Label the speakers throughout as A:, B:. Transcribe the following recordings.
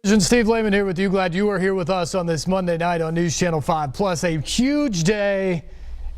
A: Steve Lehman here with you. Glad you are here with us on this Monday night on News Channel 5 Plus. A huge day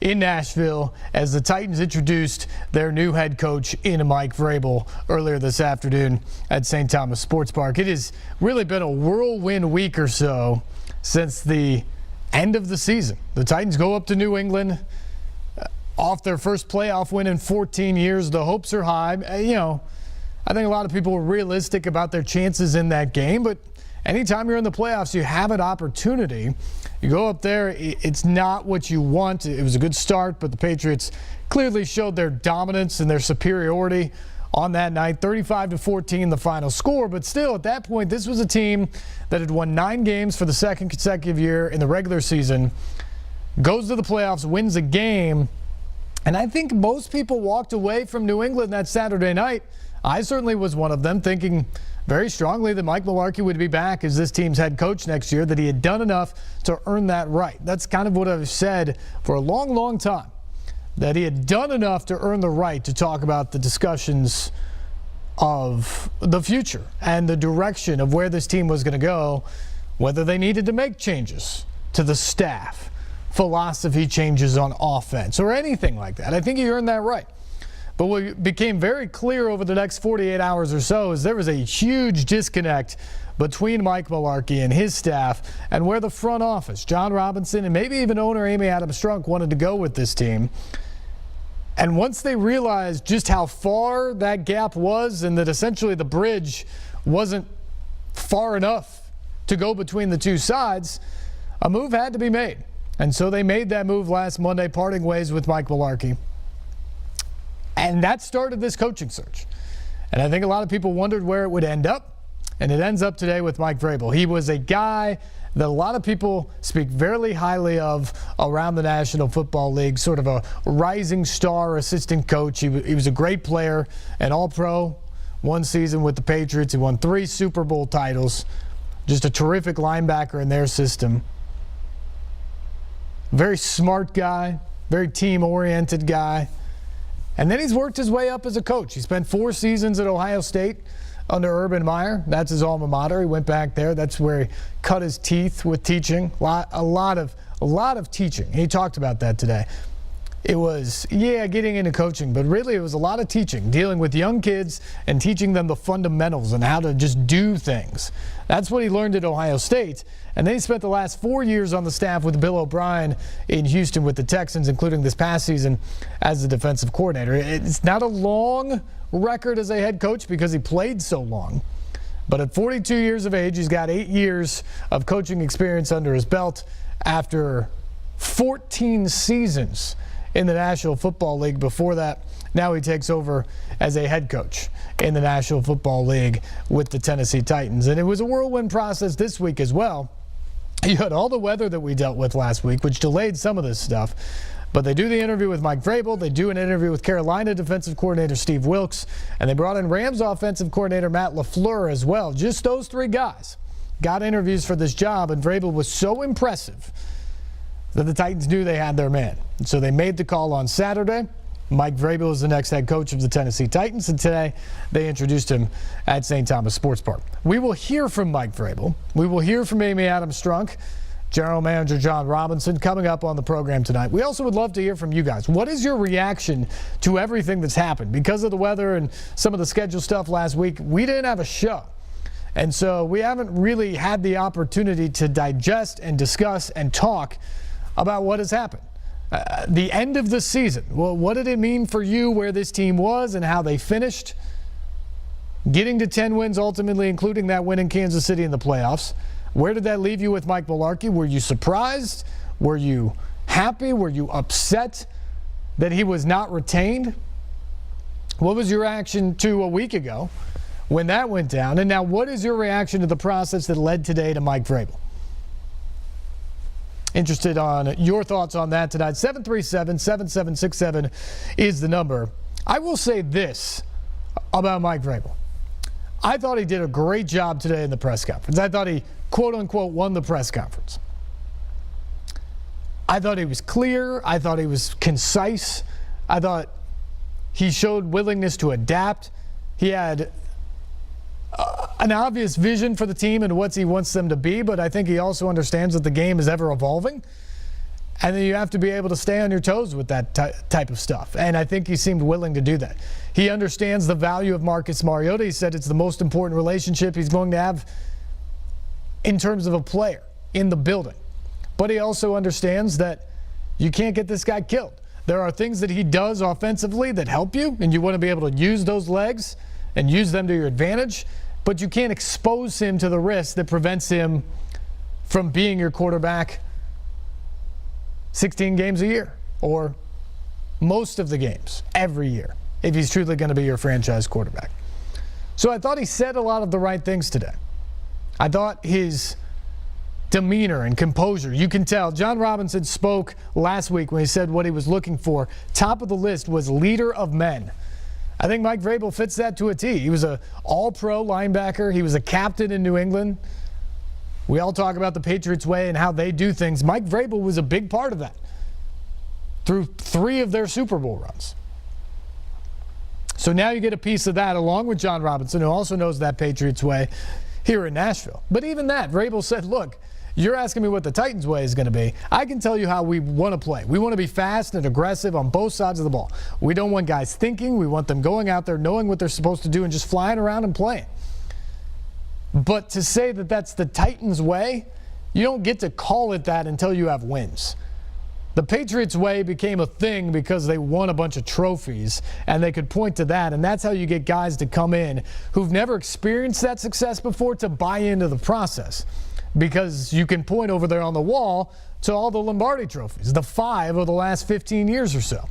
A: in Nashville as the Titans introduced their new head coach in Mike Vrabel earlier this afternoon at St. Thomas Sports Park. It has really been a whirlwind week or so since the end of the season. The Titans go up to New England off their first playoff win in 14 years. The hopes are high. I think a lot of people were realistic about their chances in that game, but anytime you're in the playoffs, you have an opportunity. You go up there, it's not what you want. It was a good start, but the Patriots clearly showed their dominance and their superiority on that night. 35-14 the final score, but still at that point, this was a team that had won 9 games for the second consecutive year in the regular season, goes to the playoffs, wins a game, and I think most people walked away from New England that Saturday night. I certainly was one of them, thinking very strongly that Mike Mularkey would be back as this team's head coach next year, that he had done enough to earn that right. That's kind of what I've said for a long, long time, that he had done enough to earn the right to talk about the discussions of the future and the direction of where this team was going to go, whether they needed to make changes to the staff, philosophy changes on offense, or anything like that. I think he earned that right. But what became very clear over the next 48 hours or so is there was a huge disconnect between Mike Mularkey and his staff and where the front office, John Robinson, and maybe even owner Amy Adams-Strunk wanted to go with this team. And once they realized just how far that gap was and that essentially the bridge wasn't far enough to go between the two sides, a move had to be made. And so they made that move last Monday, parting ways with Mike Mularkey. And that started this coaching search. And I think a lot of people wondered where it would end up. And it ends up today with Mike Vrabel. He was a guy that a lot of people speak very highly of around the National Football League, sort of a rising star assistant coach. He was a great player, an all-pro, one season with the Patriots. He won 3 Super Bowl titles. Just a terrific linebacker in their system. Very smart guy, very team-oriented guy. And then he's worked his way up as a coach. He spent 4 seasons at Ohio State under Urban Meyer. That's his alma mater. He went back there. That's where he cut his teeth with teaching. A lot of teaching. He talked about that today. It was, getting into coaching, but really it was a lot of teaching, dealing with young kids and teaching them the fundamentals and how to just do things. That's what he learned at Ohio State. And then he spent the last 4 years on the staff with Bill O'Brien in Houston with the Texans, including this past season as the defensive coordinator. It's not a long record as a head coach because he played so long. But at 42 years of age, he's got 8 years of coaching experience under his belt after 14 seasons in the National Football League. Before that, now he takes over as a head coach in the National Football League with the Tennessee Titans. And it was a whirlwind process this week as well. You had all the weather that we dealt with last week, which delayed some of this stuff. But they do the interview with Mike Vrabel. They do an interview with Carolina defensive coordinator Steve Wilks. And they brought in Rams offensive coordinator Matt LaFleur as well. Just those 3 guys got interviews for this job. And Vrabel was so impressive that the Titans knew they had their man. And so they made the call on Saturday. Mike Vrabel is the next head coach of the Tennessee Titans, and today they introduced him at St. Thomas Sports Park. We will hear from Mike Vrabel. We will hear from Amy Adams-Strunk, General Manager John Robinson, coming up on the program tonight. We also would love to hear from you guys. What is your reaction to everything that's happened? Because of the weather and some of the schedule stuff last week, we didn't have a show. And so we haven't really had the opportunity to digest and discuss and talk about what has happened. The end of the season. Well, what did it mean for you where this team was and how they finished? Getting to 10 wins ultimately, including that win in Kansas City in the playoffs. Where did that leave you with Mike Mularkey? Were you surprised? Were you happy? Were you upset that he was not retained? What was your reaction to a week ago when that went down? And now what is your reaction to the process that led today to Mike Vrabel? Interested on your thoughts on that tonight. 737-7767 is the number. I will say this about Mike Vrabel. I thought he did a great job today in the press conference. I thought he, quote-unquote, won the press conference. I thought he was clear. I thought he was concise. I thought he showed willingness to adapt. He had an obvious vision for the team and what he wants them to be, but I think he also understands that the game is ever evolving. And then you have to be able to stay on your toes with that type of stuff. And I think he seemed willing to do that. He understands the value of Marcus Mariota. He said it's the most important relationship he's going to have in terms of a player in the building. But he also understands that you can't get this guy killed. There are things that he does offensively that help you, and you want to be able to use those legs and use them to your advantage. But you can't expose him to the risk that prevents him from being your quarterback 16 games a year, or most of the games every year, if he's truly going to be your franchise quarterback. So I thought he said a lot of the right things today. I thought his demeanor and composure, you can tell. John Robinson spoke last week when he said what he was looking for. Top of the list was leader of men. I think Mike Vrabel fits that to a T. He was an all-pro linebacker. He was a captain in New England. We all talk about the Patriots way and how they do things. Mike Vrabel was a big part of that through 3 of their Super Bowl runs. So now you get a piece of that along with John Robinson, who also knows that Patriots way here in Nashville. But even that, Vrabel said, look, you're asking me what the Titans way is going to be. I can tell you how we want to play. We want to be fast and aggressive on both sides of the ball. We don't want guys thinking. We want them going out there knowing what they're supposed to do and just flying around and playing. But to say that that's the Titans way, you don't get to call it that until you have wins. The Patriots way became a thing because they won a bunch of trophies, and they could point to that, and that's how you get guys to come in who've never experienced that success before to buy into the process. Because you can point over there on the wall to all the Lombardi trophies, the 5 of the last 15 years or so.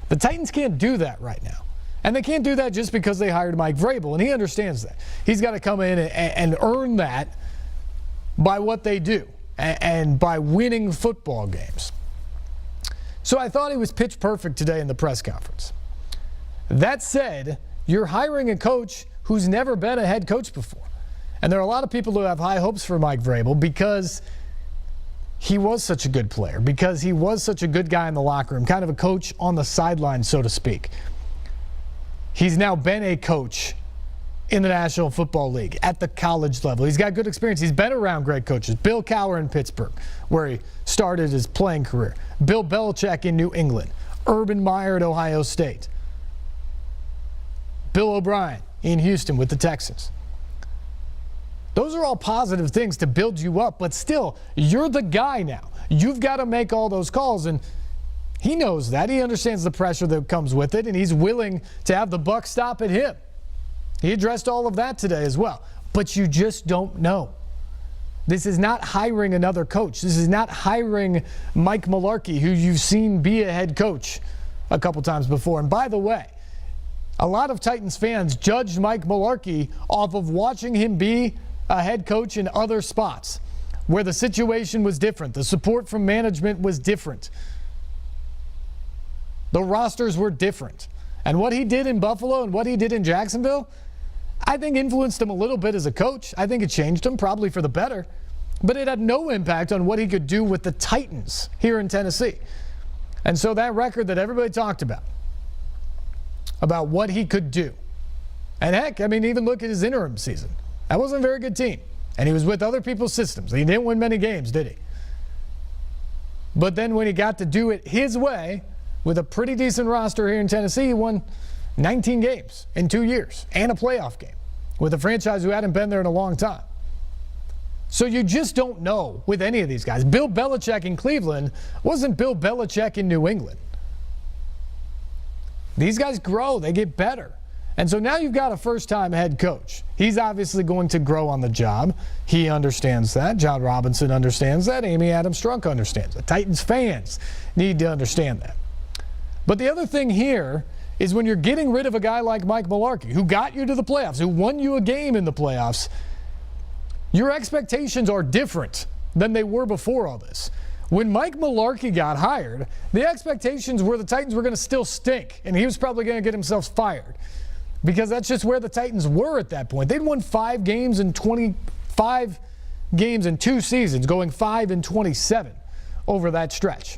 A: The Titans can't do that right now. And they can't do that just because they hired Mike Vrabel, and he understands that. He's got to come in and earn that by what they do and by winning football games. So I thought he was pitch perfect today in the press conference. That said, you're hiring a coach who's never been a head coach before. And there are a lot of people who have high hopes for Mike Vrabel because he was such a good player, because he was such a good guy in the locker room, kind of a coach on the sideline, so to speak. He's now been a coach in the National Football League at the college level. He's got good experience. He's been around great coaches. Bill Cowher in Pittsburgh, where he started his playing career. Bill Belichick in New England. Urban Meyer at Ohio State. Bill O'Brien in Houston with the Texans. Those are all positive things to build you up, but still, you're the guy now. You've got to make all those calls, and he knows that. He understands the pressure that comes with it, and he's willing to have the buck stop at him. He addressed all of that today as well. But you just don't know. This is not hiring another coach. This is not hiring Mike Mularkey, who you've seen be a head coach a couple times before. And by the way, a lot of Titans fans judged Mike Mularkey off of watching him be a head coach in other spots where the situation was different. The support from management was different. The rosters were different. And what he did in Buffalo and what he did in Jacksonville, I think influenced him a little bit as a coach. I think it changed him, probably for the better. But it had no impact on what he could do with the Titans here in Tennessee. And so that record that everybody talked about what he could do. And heck, I mean, even look at his interim season. That wasn't a very good team. And he was with other people's systems. He didn't win many games, did he? But then when he got to do it his way, with a pretty decent roster here in Tennessee, he won 19 games in 2 years and a playoff game with a franchise who hadn't been there in a long time. So you just don't know with any of these guys. Bill Belichick in Cleveland wasn't Bill Belichick in New England. These guys grow. They get better. And so now you've got a first-time head coach. He's obviously going to grow on the job. He understands that. John Robinson understands that. Amy Adams-Strunk understands that. Titans fans need to understand that. But the other thing here is when you're getting rid of a guy like Mike Mularkey, who got you to the playoffs, who won you a game in the playoffs, your expectations are different than they were before all this. When Mike Mularkey got hired, the expectations were the Titans were going to still stink, and he was probably going to get himself fired because that's just where the Titans were at that point. They'd won 5 games in 25 games in 2 seasons, going 5-27 over that stretch.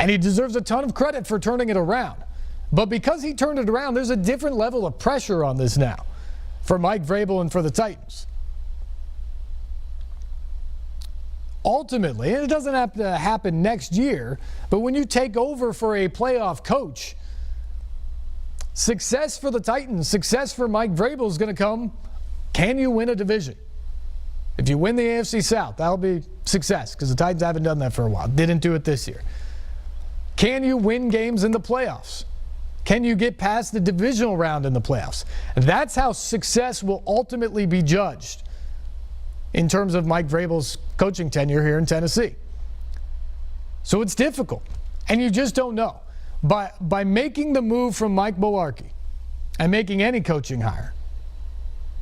A: And he deserves a ton of credit for turning it around. But because he turned it around, there's a different level of pressure on this now for Mike Vrabel and for the Titans. Ultimately, and it doesn't have to happen next year, but when you take over for a playoff coach, success for the Titans, success for Mike Vrabel is going to come, can you win a division? If you win the AFC South, that'll be success because the Titans haven't done that for a while. Didn't do it this year. Can you win games in the playoffs? Can you get past the divisional round in the playoffs? That's how success will ultimately be judged in terms of Mike Vrabel's coaching tenure here in Tennessee. So it's difficult, and you just don't know. By making the move from Mike Mularkey and making any coaching hire,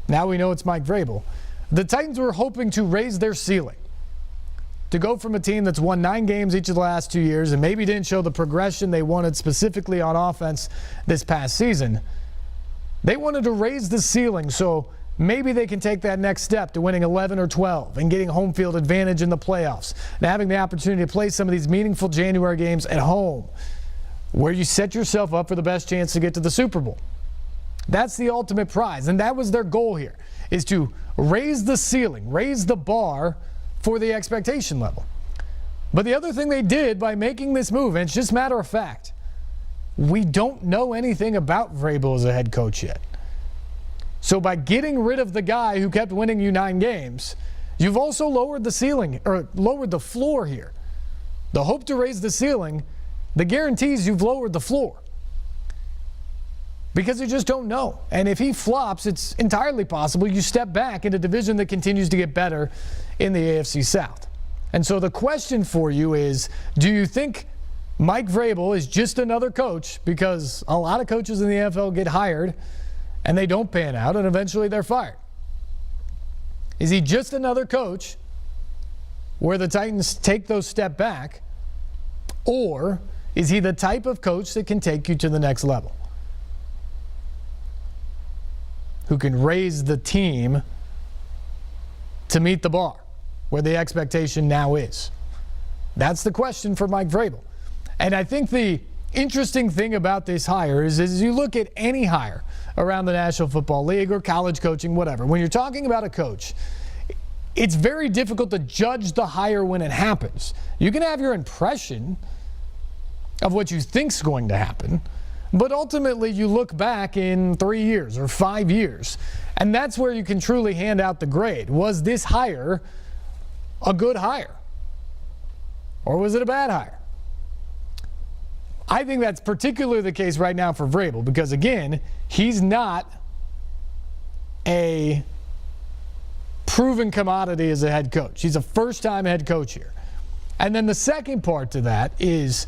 A: now we know it's Mike Vrabel, the Titans were hoping to raise their ceiling, to go from a team that's won 9 games each of the last 2 years and maybe didn't show the progression they wanted specifically on offense this past season. They wanted to raise the ceiling so maybe they can take that next step to winning 11 or 12 and getting home field advantage in the playoffs and having the opportunity to play some of these meaningful January games at home where you set yourself up for the best chance to get to the Super Bowl. That's the ultimate prize, and that was their goal here, is to raise the ceiling, raise the bar for the expectation level. But the other thing they did by making this move, and it's just matter of fact, we don't know anything about Vrabel as a head coach yet. So by getting rid of the guy who kept winning you 9 games, you've also lowered the ceiling, or lowered the floor here. The hope to raise the ceiling, the guarantees you've lowered the floor. Because you just don't know. And if he flops, it's entirely possible you step back in a division that continues to get better in the AFC South. And so the question for you is, do you think Mike Vrabel is just another coach? Because a lot of coaches in the NFL get hired and they don't pan out, and eventually they're fired. Is he just another coach where the Titans take those step back, or is he the type of coach that can take you to the next level, who can raise the team to meet the bar where the expectation now is? That's the question for Mike Vrabel. And I think the interesting thing about this hire is you look at any hire around the National Football League or college coaching, whatever. When you're talking about a coach, it's very difficult to judge the hire when it happens. You can have your impression of what you think's going to happen, but ultimately you look back in 3 years or 5 years, and that's where you can truly hand out the grade. Was this hire a good hire? Or was it a bad hire? I think that's particularly the case right now for Vrabel because, again, he's not a proven commodity as a head coach. He's a first-time head coach here. And then the second part to that is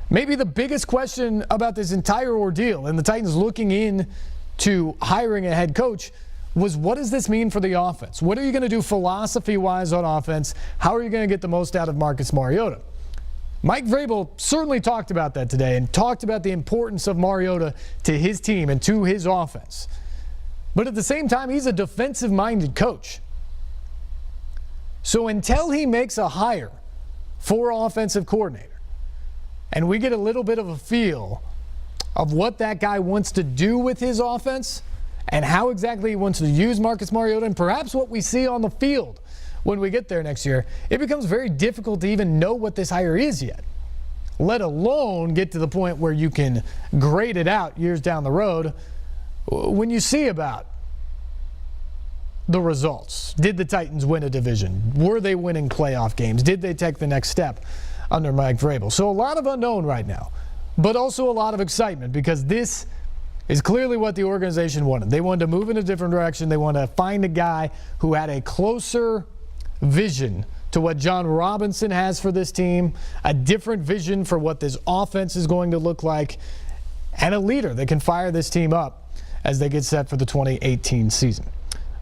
A: maybe the biggest question about this entire ordeal and the Titans looking into hiring a head coach was, what does this mean for the offense? What are you going to do philosophy-wise on offense? How are you going to get the most out of Marcus Mariota? Mike Vrabel certainly talked about that today and talked about the importance of Mariota to his team and to his offense. But at the same time, he's a defensive-minded coach. So until he makes a hire for offensive coordinator, and we get a little bit of a feel of what that guy wants to do with his offense and how exactly he wants to use Marcus Mariota and perhaps what we see on the field when we get there next year, it becomes very difficult to even know what this hire is yet, let alone get to the point where you can grade it out years down the road when you see about the results. Did the Titans win a division? Were they winning playoff games? Did they take the next step under Mike Vrabel? So a lot of unknown right now, but also a lot of excitement because this is clearly what the organization wanted. They wanted to move in a different direction. They wanted to find a guy who had a closer vision to what John Robinson has for this team, a different vision for what this offense is going to look like, and a leader that can fire this team up as they get set for the 2018 season.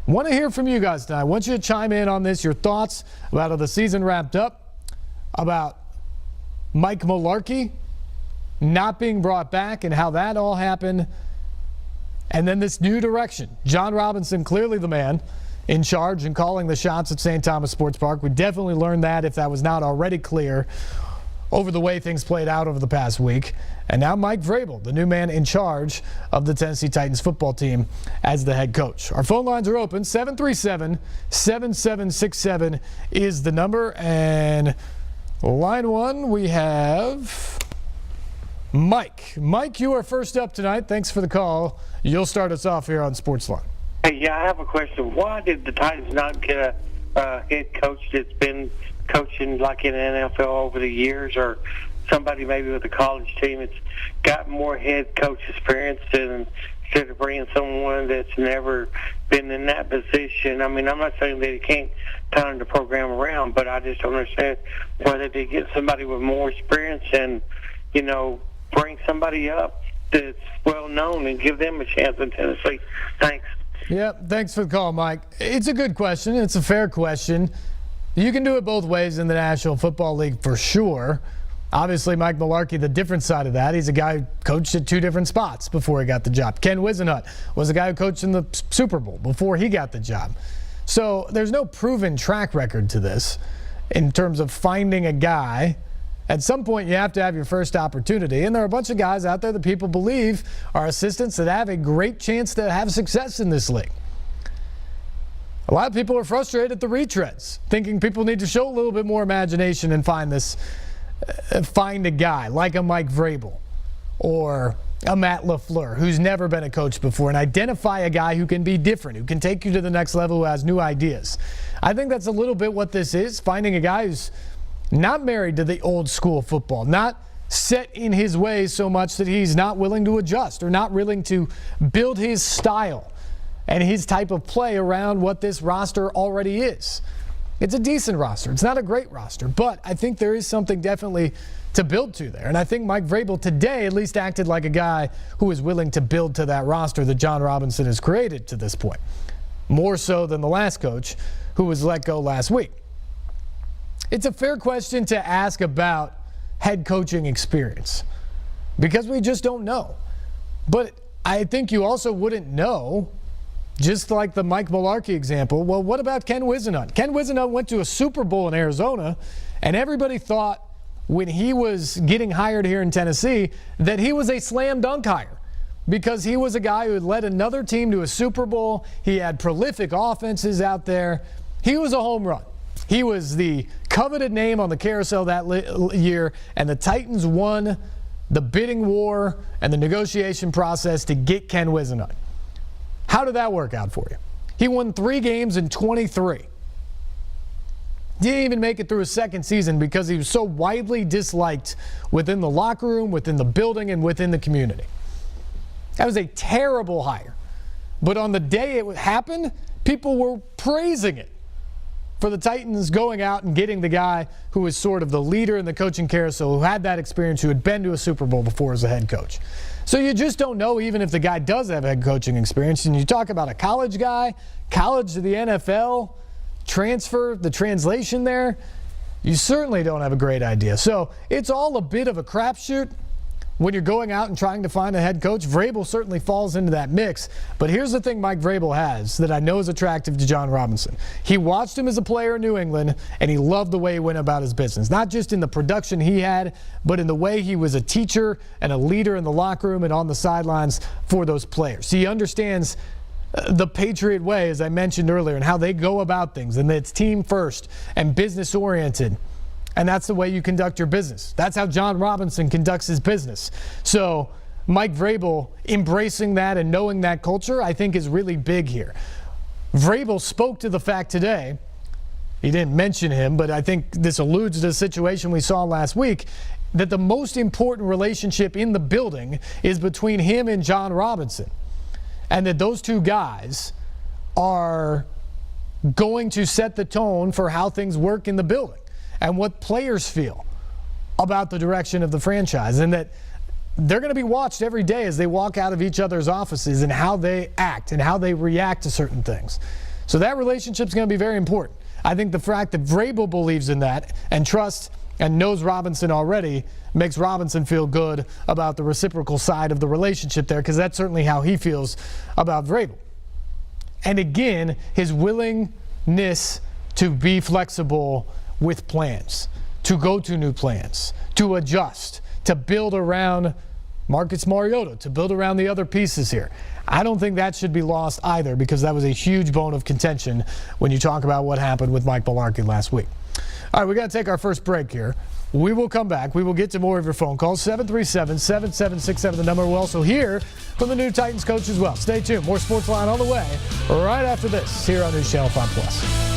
A: Want to hear from you guys tonight. I want you to chime in on this, your thoughts about how the season wrapped up, about Mike Mularkey not being brought back and how that all happened, and then this new direction. John Robinson, clearly the man in charge and calling the shots at St. Thomas Sports Park. We definitely learned that if that was not already clear. over the way things played out over the past week. And now Mike Vrabel, the new man in charge of the Tennessee Titans football team as the head coach. Our phone lines are open. 737-7767 is the number. And line one, we have Mike. Mike, you are first up tonight. Thanks for the call. You'll start us off here on Sportsline.
B: Hey, yeah, I have a question. Why did the Titans not get a head coach that's been coaching like in the NFL over the years, or somebody maybe with a college team that's got more head coach experience instead of bringing someone that's never been in that position? I mean, I'm not saying that he can't turn the program around, but I just don't understand why they did get somebody with more experience and, you know, bring somebody up that's well known and give them a chance in Tennessee. Thanks.
A: Yeah, thanks for the call, Mike. It's a good question. It's a fair question. You can do it both ways in the National Football League for sure. Obviously, Mike Mularkey, the different side of that, he's a guy who coached at two different spots before he got the job. Ken Whisenhunt was a guy who coached in the Super Bowl before he got the job. So there's no proven track record to this in terms of finding a guy. At some point, you have to have your first opportunity. And there are a bunch of guys out there that people believe are assistants that have a great chance to have success in this league. A lot of people are frustrated at the retreads, thinking people need to show a little bit more imagination and find a guy like a Mike Vrabel or a Matt LaFleur who's never been a coach before, and identify a guy who can be different, who can take you to the next level, who has new ideas. I think that's a little bit what this is, finding a guy who's not married to the old school football, not set in his ways so much that he's not willing to adjust or not willing to build his style and his type of play around what this roster already is. It's a decent roster. It's not a great roster, but I think there is something definitely to build to there. And I think Mike Vrabel today at least acted like a guy who is willing to build to that roster that John Robinson has created to this point, more so than the last coach who was let go last week. It's a fair question to ask about head coaching experience because we just don't know. But I think you also wouldn't know, just like the Mike Mularkey example. Well, what about Ken Whisenhunt? Ken Whisenhunt went to a Super Bowl in Arizona, and everybody thought when he was getting hired here in Tennessee that he was a slam dunk hire because he was a guy who had led another team to a Super Bowl. He had prolific offenses out there. He was a home run. He was the coveted name on the carousel that year, and the Titans won the bidding war and the negotiation process to get Ken Whisenhunt. How did that work out for you? He won 3 games in 23. Didn't even make it through his second season because he was so widely disliked within the locker room, within the building, and within the community. That was a terrible hire. But on the day it happened, people were praising it for the Titans going out and getting the guy who was sort of the leader in the coaching carousel, who had that experience, who had been to a Super Bowl before as a head coach. So you just don't know, even if the guy does have head coaching experience. And you talk about a college guy, college to the NFL, transfer, the translation there, you certainly don't have a great idea. So it's all a bit of a crapshoot when you're going out and trying to find a head coach. Vrabel certainly falls into that mix. But here's the thing Mike Vrabel has that I know is attractive to John Robinson. He watched him as a player in New England, and he loved the way he went about his business. Not just in the production he had, but in the way he was a teacher and a leader in the locker room and on the sidelines for those players. He understands the Patriot way, as I mentioned earlier, and how they go about things, and that it's team first and business oriented. And that's the way you conduct your business. That's how John Robinson conducts his business. So Mike Vrabel embracing that and knowing that culture, I think, is really big here. Vrabel spoke to the fact today, he didn't mention him, but I think this alludes to the situation we saw last week, that the most important relationship in the building is between him and John Robinson. And that those two guys are going to set the tone for how things work in the building and what players feel about the direction of the franchise, and that they're going to be watched every day as they walk out of each other's offices and how they act and how they react to certain things. So that relationship's going to be very important. I think the fact that Vrabel believes in that and trusts and knows Robinson already makes Robinson feel good about the reciprocal side of the relationship there, because that's certainly how he feels about Vrabel. And again, his willingness to be flexible with plans, to go to new plans, to adjust, to build around Marcus Mariota, to build around the other pieces here. I don't think that should be lost either, because that was a huge bone of contention when you talk about what happened with Mike Mularkey last week. All right, we got to take our first break here. We will come back. We will get to more of your phone calls. 737-7767, the number. We'll also hear from the new Titans coach as well. Stay tuned. More Sports Line on the way right after this here on News Channel 5+.